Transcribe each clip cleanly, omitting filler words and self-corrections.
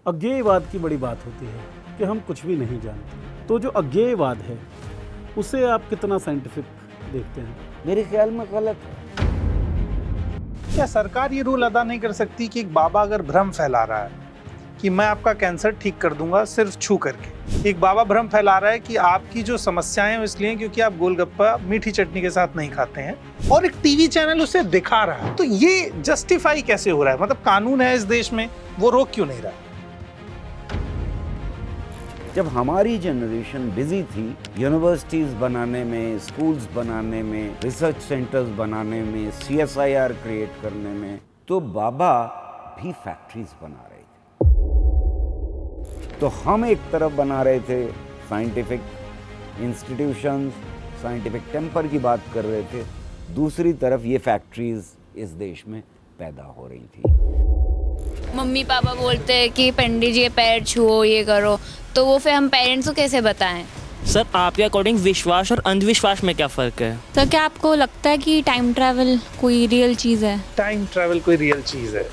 अज्ञेयवाद की बड़ी बात होती है कि हम कुछ भी नहीं जानते। तो जो अज्ञेयवाद है उसे आप कितना साइंटिफिक देखते हैं? मेरे ख्याल में गलत है। क्या सरकार ये रूल अदा नहीं कर सकती कि एक बाबा अगर भ्रम फैला रहा है कि मैं आपका कैंसर ठीक कर दूंगा सिर्फ छू करके, एक बाबा भ्रम फैला रहा है कि आपकी जो समस्याएं हैं इसलिए क्योंकि आप गोलगप्पा मीठी चटनी के साथ नहीं खाते हैं, और एक टीवी चैनल उसे दिखा रहा है, तो ये जस्टिफाई कैसे हो रहा है? मतलब कानून है इस देश में, वो रोक क्यों नहीं रहा? जब हमारी जनरेशन बिजी थी यूनिवर्सिटीज़ बनाने में, स्कूल्स बनाने में, रिसर्च सेंटर्स बनाने में, CSIR क्रिएट करने में, तो बाबा भी फैक्ट्रीज बना रहे थे। तो हम एक तरफ बना रहे थे साइंटिफिक इंस्टीट्यूशंस, साइंटिफिक टेम्पर की बात कर रहे थे, दूसरी तरफ ये फैक्ट्रीज इस देश में पैदा हो रही थी। मम्मी पापा बोलते हैं कि पंडित जी पैर छुओ, ये करो, तो वो फिर हम पेरेंट्स को कैसे बताएं? सर, आपके अकॉर्डिंग विश्वास और अंधविश्वास में क्या फ़र्क है? तो क्या आपको लगता है कि टाइम ट्रैवल कोई रियल चीज़ है? टाइम ट्रैवल कोई रियल चीज है?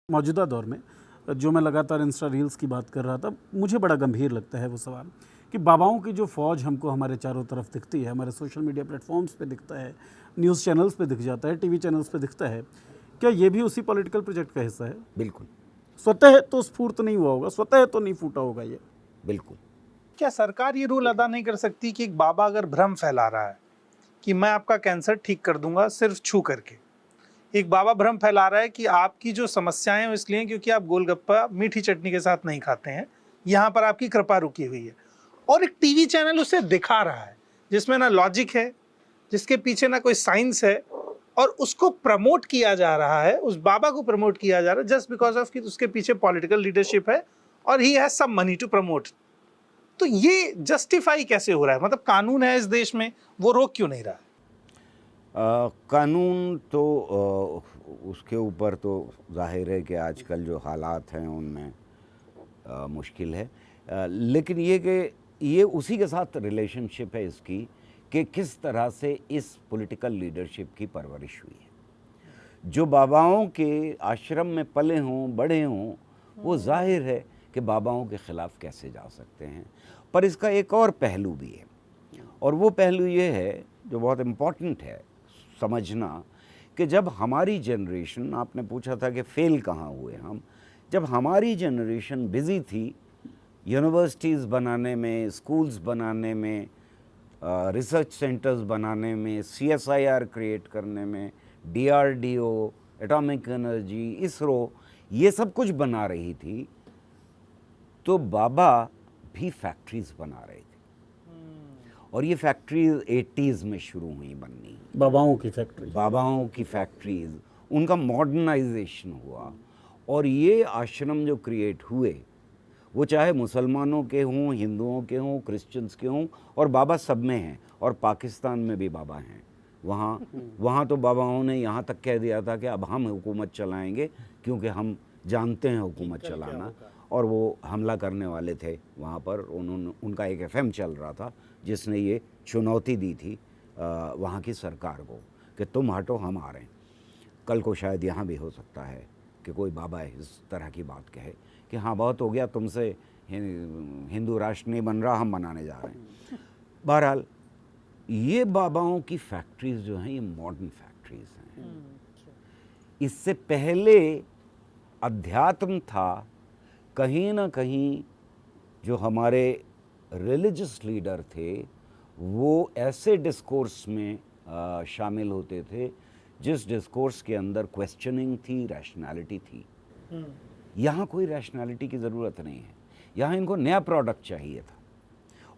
मौजूदा दौर में जो मैं लगातार इंस्टा रील्स की बात कर रहा था, मुझे बड़ा गंभीर लगता है वो सवाल कि बाबाओं की जो फ़ौज हमको हमारे चारों तरफ दिखती है, हमारे सोशल मीडिया प्लेटफॉर्म्स पे दिखता है, न्यूज़ चैनल्स पे दिख जाता है, टीवी चैनल्स पे दिखता है, क्या ये भी उसी पॉलिटिकल प्रोजेक्ट का हिस्सा है? बिल्कुल स्वतः तो स्फूर्त नहीं हुआ होगा, स्वतः तो नहीं फूटा होगा ये। बिल्कुल। क्या सरकार ये रूल अदा नहीं कर सकती कि एक बाबा अगर भ्रम फैला रहा है कि मैं आपका कैंसर ठीक कर दूंगा सिर्फ छू करके, एक बाबा भ्रम फैला रहा है कि आपकी जो समस्याएं हैं इसलिए क्योंकि आप गोलगप्पा मीठी चटनी के साथ नहीं खाते हैं, यहाँ पर आपकी कृपा रुकी हुई है, और एक टीवी चैनल उसे दिखा रहा है जिसमें ना लॉजिक है, जिसके पीछे ना कोई साइंस है, और उसको प्रमोट किया जा रहा है, उस बाबा को प्रमोट किया जा रहा है जस्ट बिकॉज ऑफ कि उसके पीछे पॉलिटिकल लीडरशिप है और he has some money to promote. तो ये जस्टिफाई कैसे हो रहा है? मतलब कानून है इस देश में, वो रोक क्यों नहीं रहा है? कानून तो उसके ऊपर तो जाहिर है कि आजकल जो हालात हैं उनमें मुश्किल है, लेकिन ये कि ये उसी के साथ रिलेशनशिप है इसकी कि किस तरह से इस पॉलिटिकल लीडरशिप की परवरिश हुई है। जो बाबाओं के आश्रम में पले हों, बड़े हों, वो जाहिर है कि बाबाओं के ख़िलाफ़ कैसे जा सकते हैं। पर इसका एक और पहलू भी है, और वो पहलू ये है जो बहुत इम्पॉर्टेंट है समझना, कि जब हमारी जनरेशन, आपने पूछा था कि फ़ेल कहाँ हुए हम, जब हमारी जनरेशन बिज़ी थी यूनिवर्सिटीज़ बनाने में, स्कूल्स बनाने में, रिसर्च सेंटर्स बनाने में, CSIR क्रिएट करने में, DRDO, एटॉमिक एनर्जी, इसरो, ये सब कुछ बना रही थी, तो बाबा भी फैक्ट्रीज़ बना रहे थे। और ये फैक्ट्रीज 80s में शुरू हुई बननी, बाबाओं की फैक्ट्री, बाबाओं की फैक्ट्रीज, उनका मॉडर्नाइजेशन हुआ, और ये आश्रम जो क्रिएट हुए वो चाहे मुसलमानों के हों, हिंदुओं के हों, क्रिश्चियंस के हों, और बाबा सब में हैं, और पाकिस्तान में भी बाबा हैं। वहाँ तो बाबाओं ने यहाँ तक कह दिया था कि अब हम हुकूमत चलाएंगे क्योंकि हम जानते हैं हुकूमत चलाना, और वो हमला करने वाले थे वहाँ पर। उनका एक FM चल रहा था जिसने ये चुनौती दी थी वहाँ की सरकार को कि तुम हटो, हम आ रहे हैं। कल को शायद यहाँ भी हो सकता है कि कोई बाबा इस तरह की बात कहे कि हाँ बहुत हो गया, तुमसे हिंदू राष्ट्र नहीं बन रहा, हम बनाने जा रहे हैं। बहरहाल ये बाबाओं की फैक्ट्रीज़ जो हैं ये मॉडर्न फैक्ट्रीज़ हैं। इससे पहले अध्यात्म था, कहीं ना कहीं जो हमारे रिलीजियस लीडर थे वो ऐसे डिस्कोर्स में शामिल होते थे जिस डिस्कोर्स के अंदर क्वेश्चनिंग थी, रैशनैलिटी थी। यहाँ कोई रैशनैलिटी की ज़रूरत नहीं है, यहाँ इनको नया प्रोडक्ट चाहिए था,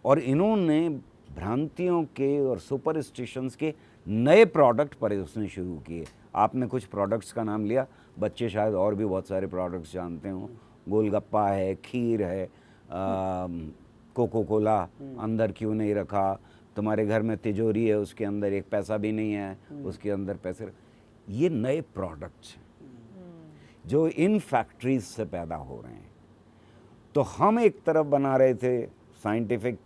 और इन्होंने भ्रांतियों के और सुपरस्टिशंस के नए प्रोडक्ट परोसने शुरू किए। आपने कुछ प्रोडक्ट्स का नाम लिया, बच्चे शायद और भी बहुत सारे प्रोडक्ट्स जानते हों। गोलगप्पा है, खीर है, कोको कोला अंदर क्यों नहीं रखा, तुम्हारे घर में तिजोरी है उसके अंदर एक पैसा भी नहीं है, उसके अंदर पैसे। ये नए प्रोडक्ट्स हैं जो इन फैक्ट्रीज से पैदा हो रहे हैं। तो हम एक तरफ बना रहे थे साइंटिफिक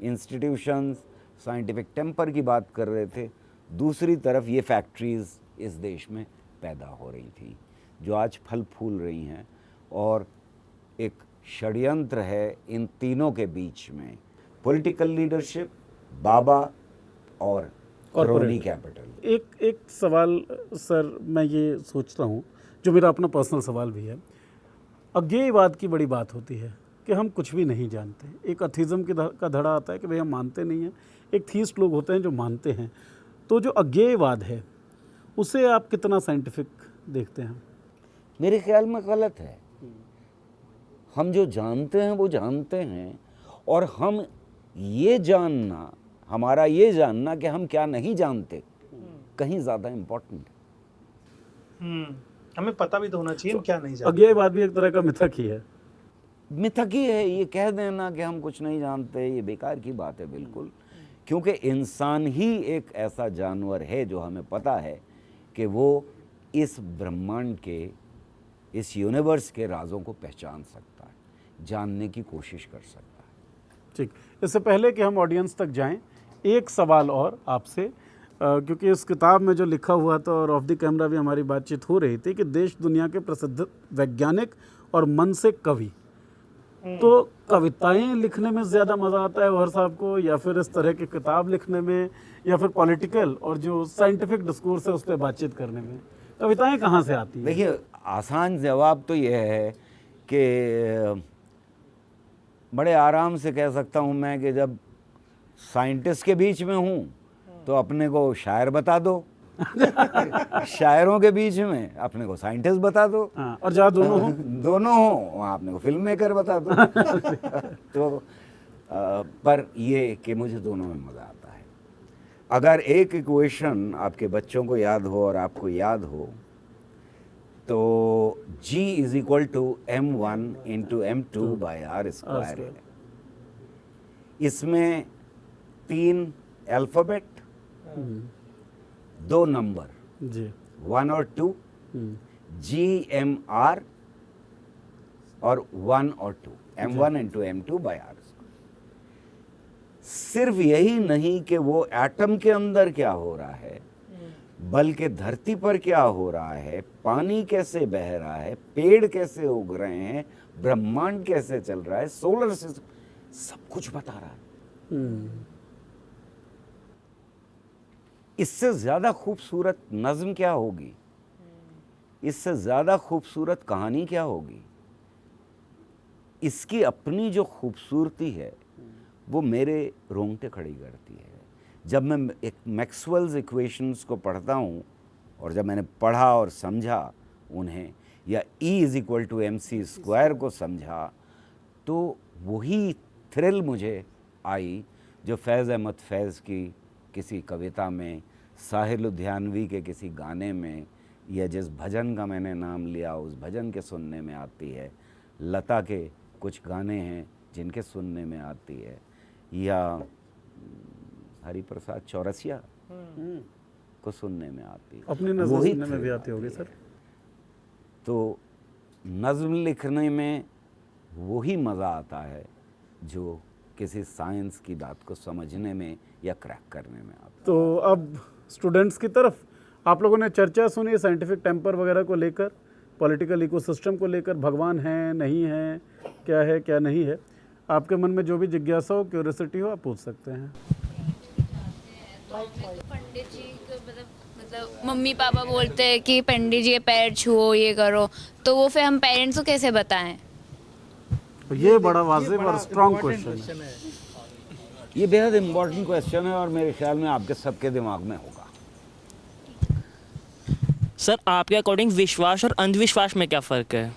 इंस्टीट्यूशंस, साइंटिफिक टेम्पर की बात कर रहे थे, दूसरी तरफ ये फैक्ट्रीज़ इस देश में पैदा हो रही थी जो आज फल फूल रही हैं, और एक षड्यंत्र है इन तीनों के बीच में, पॉलिटिकल लीडरशिप, बाबा और क्रोनी कैपिटल। एक सवाल सर मैं ये सोचता हूँ, जो मेरा अपना पर्सनल सवाल भी है, अज्ञेयवाद की बड़ी बात होती है कि हम कुछ भी नहीं जानते। एक अथिज्म का धड़ा आता है कि भाई हम मानते नहीं हैं, एक थीस्ट लोग होते हैं जो मानते हैं। तो जो अज्ञेयवाद है उसे आप कितना साइंटिफिक देखते हैं? मेरे ख्याल में गलत है। हम जो जानते हैं वो जानते हैं, और हम ये जानना, हमारा ये जानना कि हम क्या नहीं जानते, कहीं ज़्यादा इम्पोर्टेंट है। हमें पता भी तो होना चाहिए हम क्या नहीं जानते। अज्ञेयवाद भी एक तरह का मिथक ही है। मिथक ही है। ये कह देना कि हम कुछ नहीं जानते, ये बेकार की बात है बिल्कुल, क्योंकि इंसान ही एक ऐसा जानवर है जो हमें पता है कि वो इस ब्रह्मांड के, इस यूनिवर्स के राजों को पहचान सकता है, जानने की कोशिश कर सकता है। ठीक, इससे पहले कि हम ऑडियंस तक जाएं, एक सवाल और आपसे, क्योंकि इस किताब में जो लिखा हुआ था और ऑफ द कैमरा भी हमारी बातचीत हो रही थी कि देश दुनिया के प्रसिद्ध वैज्ञानिक और मन से कवि, तो कविताएं लिखने में ज़्यादा मज़ा आता है वहर साहब को, या फिर इस तरह की किताब लिखने में, या फिर पॉलिटिकल और जो साइंटिफिक डिस्कोर्स है उस पर बातचीत करने में? कविताएं कहाँ से आती हैं? देखिए, आसान जवाब तो यह है कि बड़े आराम से कह सकता हूँ मैं कि जब साइंटिस्ट के बीच में हूँ तो अपने को शायर बता दो, शायरों के बीच में अपने को साइंटिस्ट बता दो, हाँ, और जहाँ दोनों हो, दोनों हो वहाँ अपने को फिल्म मेकर बता दो। तो पर ये कि मुझे दोनों में मज़ा आता है। अगर एक इक्वेशन आपके बच्चों को याद हो और आपको याद हो तो G = m1 × m2/r² है। इसमें 3 अल्फ़ाबेट, 2 नंबर जी, 1 और 2, GMR और 1 और 2, m1 × m2/r²। सिर्फ यही नहीं कि वो एटम के अंदर क्या हो रहा है, बल्कि धरती पर क्या हो रहा है, पानी कैसे बह रहा है, पेड़ कैसे उग रहे हैं, ब्रह्मांड कैसे चल रहा है, सोलर सिस्टम, सब कुछ बता रहा है। इससे ज़्यादा खूबसूरत नज़्म क्या होगी, इससे ज़्यादा खूबसूरत कहानी क्या होगी? इसकी अपनी जो खूबसूरती है वो मेरे रोंगटे खड़ी करती है। जब मैं एक मैक्सवेल्स इक्वेशंस को पढ़ता हूँ, और जब मैंने पढ़ा और समझा उन्हें, या E = mc² को समझा, तो वही थ्रिल मुझे आई जो फैज़ अहमद फैज़ की किसी कविता में, साहिर लुधियानवी के किसी गाने में, या जिस भजन का मैंने नाम लिया उस भजन के सुनने में आती है, लता के कुछ गाने हैं जिनके सुनने में आती है, या हरिप्रसाद चौरसिया को सुनने में आती है। अपनी नज़र वही सुनने में भी थ्रिल आती होगी सर। तो नज़्म लिखने में वही मज़ा आता है जो किसी साइंस की बात को समझने में या क्रैक करने में आता है। तो अब स्टूडेंट्स की तरफ, आप लोगों ने चर्चा सुनी साइंटिफिक टेम्पर वगैरह को लेकर, पॉलिटिकल इकोसिस्टम को लेकर, भगवान है नहीं है, क्या नहीं है, आपके मन में जो भी जिज्ञासा हो, क्यूरियोसिटी हो, आप पूछ सकते हैं। पंडित जी को मतलब मम्मी पापा बोलते हैं कि पंडित जी पैर छुओ, ये करो, तो वो फिर हम पेरेंट्स को कैसे बताएं? ये बड़ा वाजिब और स्ट्रॉन्ग क्वेश्चन है। ये बेहद इम्पोर्टेंट क्वेश्चन है और मेरे ख्याल में आपके सबके दिमाग में होगा। सर, आपके अकॉर्डिंग विश्वास और अंधविश्वास में क्या फ़र्क है?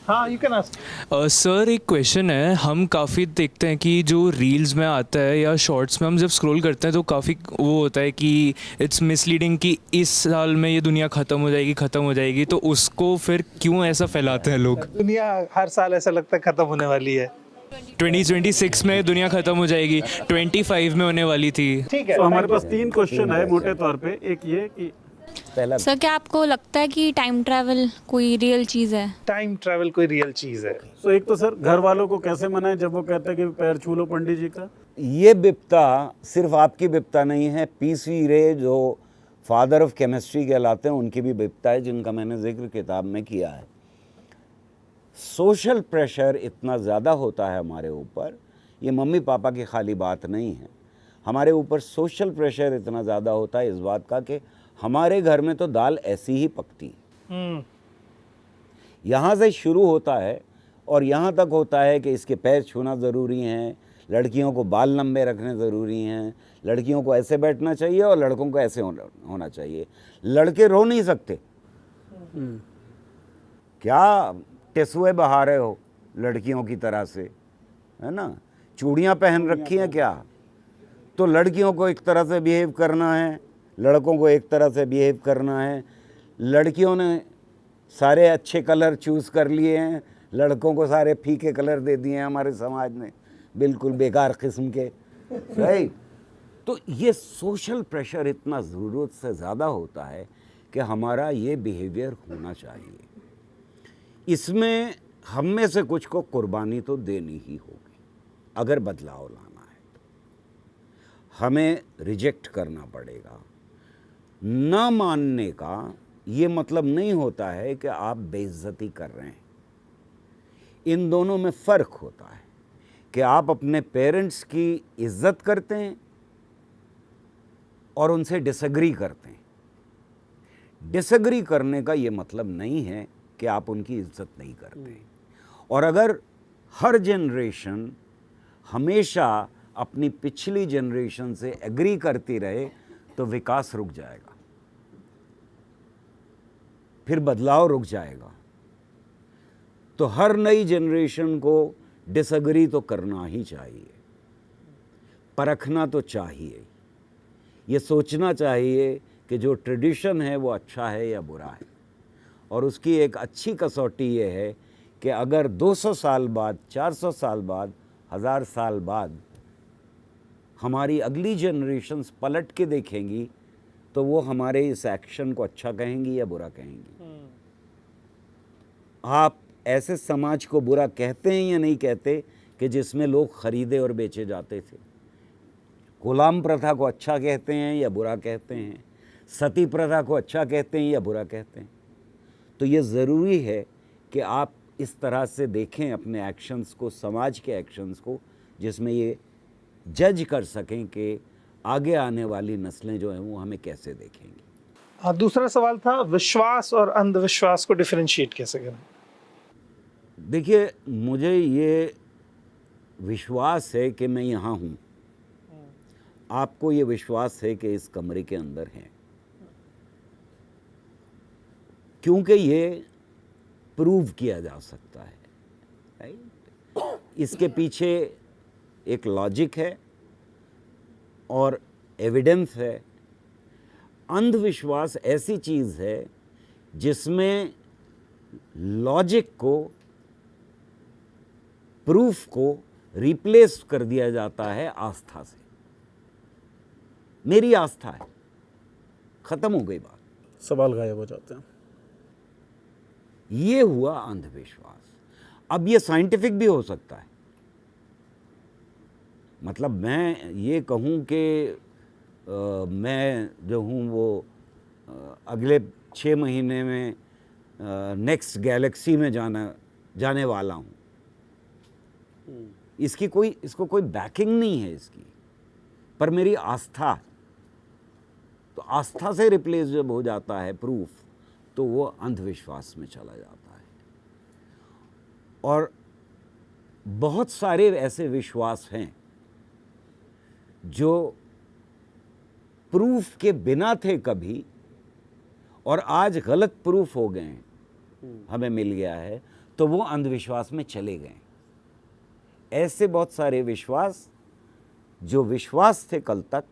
हाँ, यू कैन आस्क। सर, एक क्वेश्चन है। हम काफ़ी देखते हैं कि जो रील्स में आता है या शॉर्ट्स में हम जब स्क्रॉल करते हैं तो काफ़ी वो होता है कि इट्स मिसलीडिंग कि इस साल में ये दुनिया ख़त्म हो जाएगी, तो उसको फिर क्यों ऐसा फैलाते हैं लोग? दुनिया हर साल ऐसा लगता है खत्म होने वाली है। 2026 में दुनिया ख़त्म हो जाएगी, 25 में होने वाली थी। ठीक है, तो हमारे पास 3 क्वेश्चन है मोटे तौर पे। एक ये कि पहला, सर, क्या आपको लगता है कि टाइम ट्रैवल कोई रियल चीज़ है? टाइम ट्रैवल कोई रियल चीज है? तो एक तो सर घर वालों को कैसे मनाएं जब वो कहते हैं कि पैर छू लो पंडित जी का? ये विपता सिर्फ आपकी विपता नहीं है, पीसी रे जो फादर ऑफ केमिस्ट्री कहलाते हैं उनकी भी विपता है, जिनका मैंने जिक्र किताब में किया है। सोशल प्रेशर इतना ज़्यादा होता है हमारे ऊपर, ये मम्मी पापा की खाली बात नहीं है, हमारे ऊपर सोशल प्रेशर इतना ज़्यादा होता है इस बात का कि हमारे घर में तो दाल ऐसी ही पकती है। यहाँ से शुरू होता है और यहाँ तक होता है कि इसके पैर छूना ज़रूरी हैं, लड़कियों को बाल लंबे रखने ज़रूरी हैं, लड़कियों को ऐसे बैठना चाहिए और लड़कों को ऐसे होना चाहिए। लड़के रो नहीं सकते, क्या टेसुए बहा रहे हो लड़कियों की तरह से, है ना, चूड़ियाँ पहन रखी हैं क्या? तो लड़कियों को एक तरह से बिहेव करना है, लड़कों को एक तरह से बिहेव करना है। लड़कियों ने सारे अच्छे कलर चूज़ कर लिए हैं, लड़कों को सारे फीके कलर दे दिए हैं हमारे समाज ने, बिल्कुल बेकार किस्म के, राइट। तो ये सोशल प्रेशर इतना ज़रूरत से ज़्यादा होता है कि हमारा ये बिहेवियर होना चाहिए। इसमें हम में से कुछ को कुर्बानी तो देनी ही होगी अगर बदलाव लाना है तो। हमें रिजेक्ट करना पड़ेगा। ना मानने का ये मतलब नहीं होता है कि आप बेइज्जती कर रहे हैं। इन दोनों में फ़र्क होता है कि आप अपने पेरेंट्स की इज्जत करते हैं और उनसे डिसएग्री करते हैं। डिसएग्री करने का ये मतलब नहीं है कि आप उनकी इज्जत नहीं करते। और अगर हर जनरेशन हमेशा अपनी पिछली जनरेशन से एग्री करती रहे तो विकास रुक जाएगा, फिर बदलाव रुक जाएगा। तो हर नई जनरेशन को डिसएग्री तो करना ही चाहिए, परखना तो चाहिए, ये सोचना चाहिए कि जो ट्रेडिशन है वो अच्छा है या बुरा है। और उसकी एक अच्छी कसौटी ये है कि अगर 200 साल बाद, 400 साल बाद, 1000 साल बाद हमारी अगली जनरेशन्स पलट के देखेंगी तो वो हमारे इस एक्शन को अच्छा कहेंगी या बुरा कहेंगी। आप ऐसे समाज को बुरा कहते हैं या नहीं कहते कि जिसमें लोग खरीदे और बेचे जाते थे? गुलाम प्रथा को अच्छा कहते हैं या बुरा कहते हैं? सती प्रथा को अच्छा कहते हैं या बुरा कहते हैं? तो ये ज़रूरी है कि आप इस तरह से देखें अपने एक्शंस को, समाज के एक्शंस को, जिसमें ये जज कर सकें कि आगे आने वाली नस्लें जो हैं वो हमें कैसे देखेंगी। दूसरा सवाल था विश्वास और अंधविश्वास को डिफरेंशिएट कैसे करें? देखिए, मुझे ये विश्वास है कि मैं यहाँ हूँ, आपको ये विश्वास है कि इस कमरे के अंदर हैं, क्योंकि ये प्रूव किया जा सकता है, राइट। इसके पीछे एक लॉजिक है और एविडेंस है। अंधविश्वास ऐसी चीज़ है जिसमें लॉजिक को, प्रूफ को रिप्लेस कर दिया जाता है आस्था से। मेरी आस्था है, ख़त्म हो गई बात, सवाल गायब हो जाते हैं। ये हुआ अंधविश्वास। अब ये साइंटिफिक भी हो सकता है। मतलब मैं ये कहूँ कि मैं जो हूँ वो अगले 6 महीने में नेक्स्ट गैलेक्सी में जाने वाला हूँ, इसको कोई बैकिंग नहीं है इसकी, पर मेरी आस्था, तो आस्था से रिप्लेस जब हो जाता है प्रूफ, तो वो अंधविश्वास में चला जाता है। और बहुत सारे ऐसे विश्वास हैं जो प्रूफ के बिना थे कभी और आज गलत प्रूफ हो गए हैं, हमें मिल गया है, तो वो अंधविश्वास में चले गए। ऐसे बहुत सारे विश्वास जो विश्वास थे कल तक,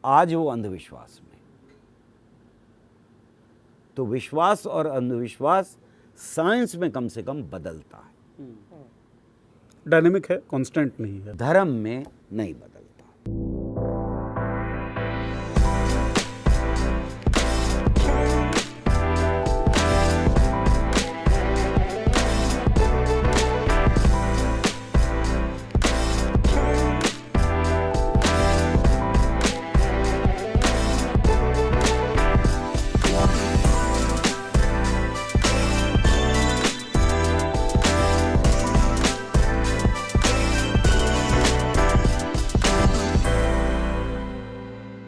आज वो अंधविश्वास में। तो विश्वास और अंधविश्वास साइंस में कम से कम बदलता है, डायनेमिक है, कांस्टेंट नहीं है। धर्म में नहीं बदलता।